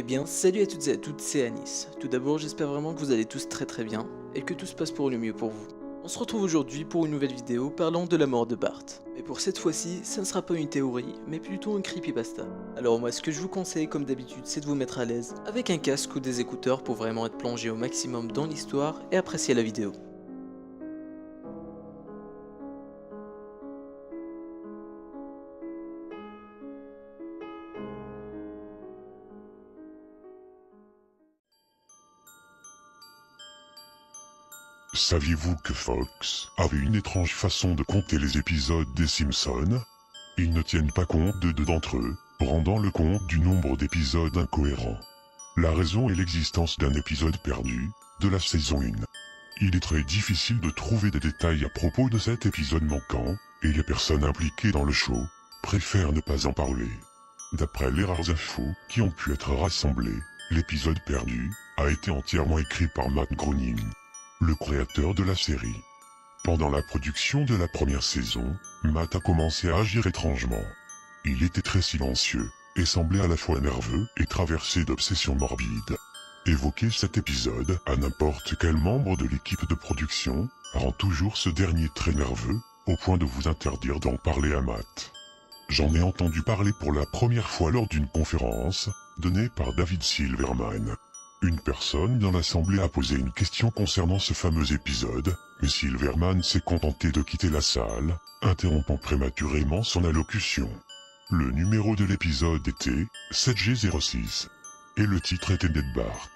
Eh bien, salut à toutes et à toutes, c'est Anis. Tout d'abord, j'espère vraiment que vous allez tous très bien et que tout se passe pour le mieux pour vous. On se retrouve aujourd'hui pour une nouvelle vidéo parlant de la mort de Bart. Mais pour cette fois-ci, ça ne sera pas une théorie, mais plutôt une creepypasta. Alors moi, ce que je vous conseille comme d'habitude, c'est de vous mettre à l'aise avec un casque ou des écouteurs pour vraiment être plongé au maximum dans l'histoire et apprécier la vidéo. Saviez-vous que Fox avait une étrange façon de compter les épisodes des Simpsons? Ils ne tiennent pas compte de deux d'entre eux, rendant le compte du nombre d'épisodes incohérent. La raison est l'existence d'un épisode perdu, de la saison 1. Il est très difficile de trouver des détails à propos de cet épisode manquant, et les personnes impliquées dans le show préfèrent ne pas en parler. D'après les rares infos qui ont pu être rassemblées, l'épisode perdu a été entièrement écrit par Matt Groening, le créateur de la série. Pendant la production de la première saison, Matt a commencé à agir étrangement. Il était très silencieux, et semblait à la fois nerveux et traversé d'obsessions morbides. Évoquer cet épisode à n'importe quel membre de l'équipe de production rend toujours ce dernier très nerveux, au point de vous interdire d'en parler à Matt. J'en ai entendu parler pour la première fois lors d'une conférence, donnée par David Silverman. Une personne dans l'assemblée a posé une question concernant ce fameux épisode, mais Silverman s'est contenté de quitter la salle, interrompant prématurément son allocution. Le numéro de l'épisode était 7G06, et le titre était Dead Bart.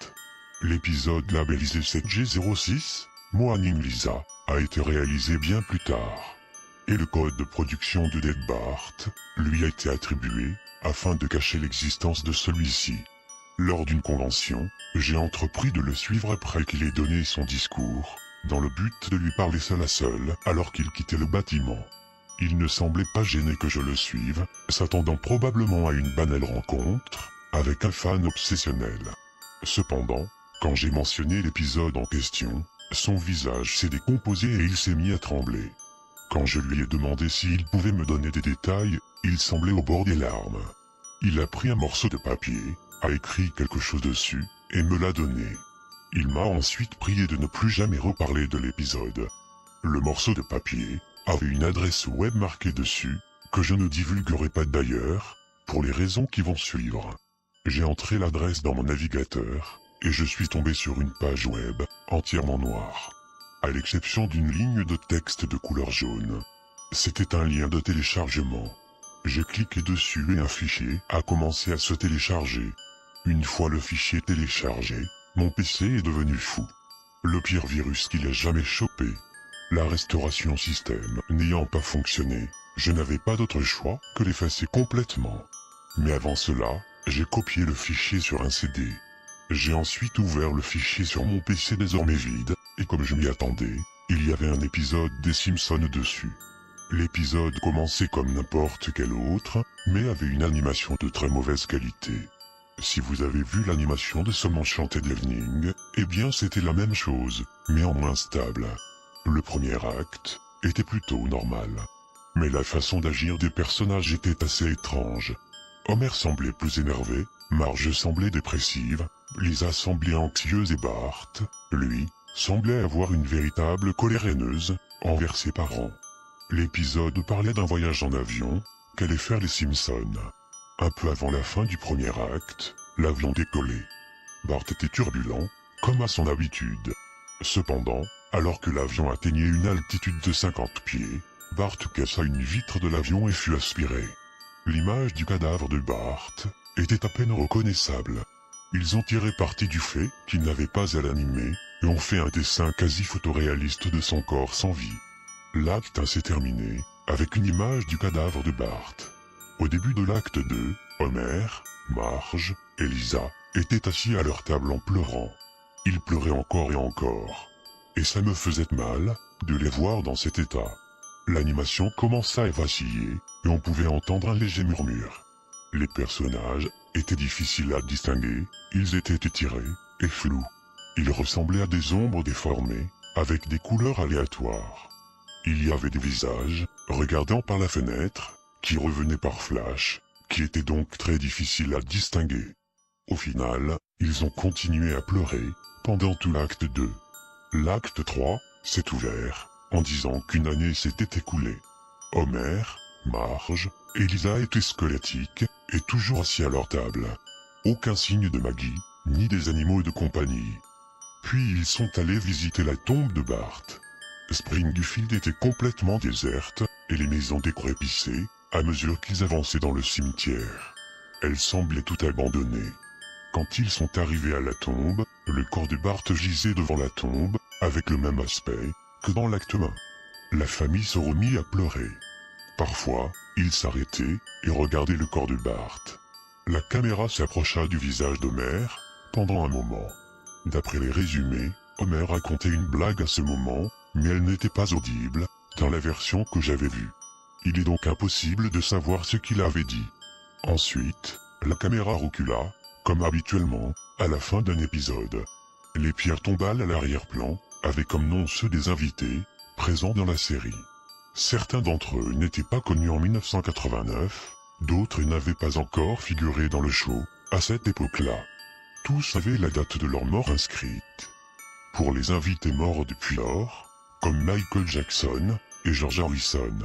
L'épisode labellisé 7G06, Morning Lisa, a été réalisé bien plus tard. Et le code de production de Dead Bart lui a été attribué, afin de cacher l'existence de celui-ci. Lors d'une convention, j'ai entrepris de le suivre après qu'il ait donné son discours, dans le but de lui parler seul à seul alors qu'il quittait le bâtiment. Il ne semblait pas gêné que je le suive, s'attendant probablement à une banale rencontre avec un fan obsessionnel. Cependant, quand j'ai mentionné l'épisode en question, son visage s'est décomposé et il s'est mis à trembler. Quand je lui ai demandé s'il pouvait me donner des détails, il semblait au bord des larmes. Il a pris un morceau de papier, a écrit quelque chose dessus, et me l'a donné. Il m'a ensuite prié de ne plus jamais reparler de l'épisode. Le morceau de papier avait une adresse web marquée dessus, que je ne divulguerai pas d'ailleurs, pour les raisons qui vont suivre. J'ai entré l'adresse dans mon navigateur, et je suis tombé sur une page web, entièrement noire, à l'exception d'une ligne de texte de couleur jaune. C'était un lien de téléchargement. J'ai cliqué dessus et un fichier a commencé à se télécharger. Une fois le fichier téléchargé, mon PC est devenu fou. Le pire virus qu'il ait jamais chopé. La restauration système n'ayant pas fonctionné, je n'avais pas d'autre choix que l'effacer complètement. Mais avant cela, j'ai copié le fichier sur un CD. J'ai ensuite ouvert le fichier sur mon PC désormais vide, et comme je m'y attendais, il y avait un épisode des Simpsons dessus. L'épisode commençait comme n'importe quel autre, mais avait une animation de très mauvaise qualité. Si vous avez vu l'animation de Some Enchanted Evening, eh bien c'était la même chose, mais en moins stable. Le premier acte était plutôt normal. Mais la façon d'agir des personnages était assez étrange. Homer semblait plus énervé, Marge semblait dépressive, Lisa semblait anxieuse et Bart, lui, semblait avoir une véritable colère haineuse envers ses parents. L'épisode parlait d'un voyage en avion qu'allaient faire les Simpsons. Un peu avant la fin du premier acte, l'avion décollait. Bart était turbulent, comme à son habitude. Cependant, alors que l'avion atteignait une altitude de 50 pieds, Bart cassa une vitre de l'avion et fut aspiré. L'image du cadavre de Bart était à peine reconnaissable. Ils ont tiré parti du fait qu'il n'avait pas à l'animer et ont fait un dessin quasi photoréaliste de son corps sans vie. L'acte s'est terminé avec une image du cadavre de Bart. Au début de l'acte 2, Homer, Marge et Lisa étaient assis à leur table en pleurant. Ils pleuraient encore et encore. Et ça me faisait mal de les voir dans cet état. L'animation commença à vaciller et on pouvait entendre un léger murmure. Les personnages étaient difficiles à distinguer, ils étaient étirés et flous. Ils ressemblaient à des ombres déformées, avec des couleurs aléatoires. Il y avait des visages, regardant par la fenêtre, qui revenaient par flash, qui étaient donc très difficiles à distinguer. Au final, ils ont continué à pleurer pendant tout l'acte 2. L'acte 3 s'est ouvert en disant qu'une année s'était écoulée. Homer, Marge et Lisa étaient squelettiques et toujours assis à leur table. Aucun signe de Maggie, ni des animaux de compagnie. Puis ils sont allés visiter la tombe de Bart. Springfield était complètement déserte et les maisons décrépissaient à mesure qu'ils avançaient dans le cimetière. Elles semblaient toutes abandonnées. Quand ils sont arrivés à la tombe, le corps de Bart gisait devant la tombe avec le même aspect que dans l'acte 1. La famille se remit à pleurer. Parfois, ils s'arrêtaient et regardaient le corps de Bart. La caméra s'approcha du visage d'Homer pendant un moment. D'après les résumés, Homer racontait une blague à ce moment, mais elle n'était pas audible dans la version que j'avais vue. Il est donc impossible de savoir ce qu'il avait dit. Ensuite, la caméra recula, comme habituellement, à la fin d'un épisode. Les pierres tombales à l'arrière-plan avaient comme nom ceux des invités présents dans la série. Certains d'entre eux n'étaient pas connus en 1989, d'autres n'avaient pas encore figuré dans le show à cette époque-là. Tous avaient la date de leur mort inscrite. Pour les invités morts depuis lors, comme Michael Jackson et George Harrison,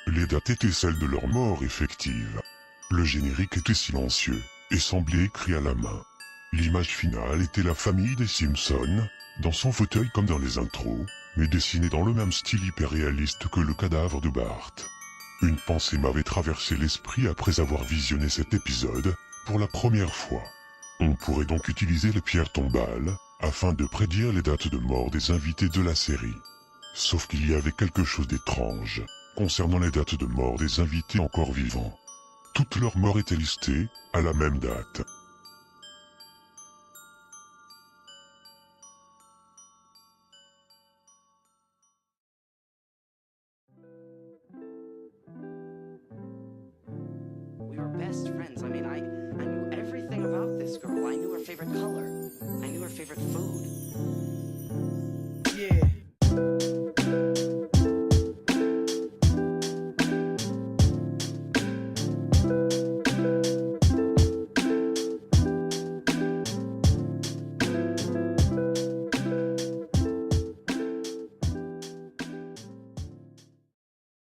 les dates étaient celles de leur mort effective. Le générique était silencieux et semblait écrit à la main. L'image finale était la famille des Simpsons, dans son fauteuil comme dans les intros, mais dessinée dans le même style hyper réaliste que le cadavre de Bart. Une pensée m'avait traversé l'esprit après avoir visionné cet épisode pour la première fois. On pourrait donc utiliser les pierres tombales afin de prédire les dates de mort des invités de la série. Sauf qu'il y avait quelque chose d'étrange concernant les dates de mort des invités encore vivants. Toutes leurs morts étaient listées à la même date. We were best friends. I mean, I knew everything about this girl. I knew her favorite color. I knew her favorite food.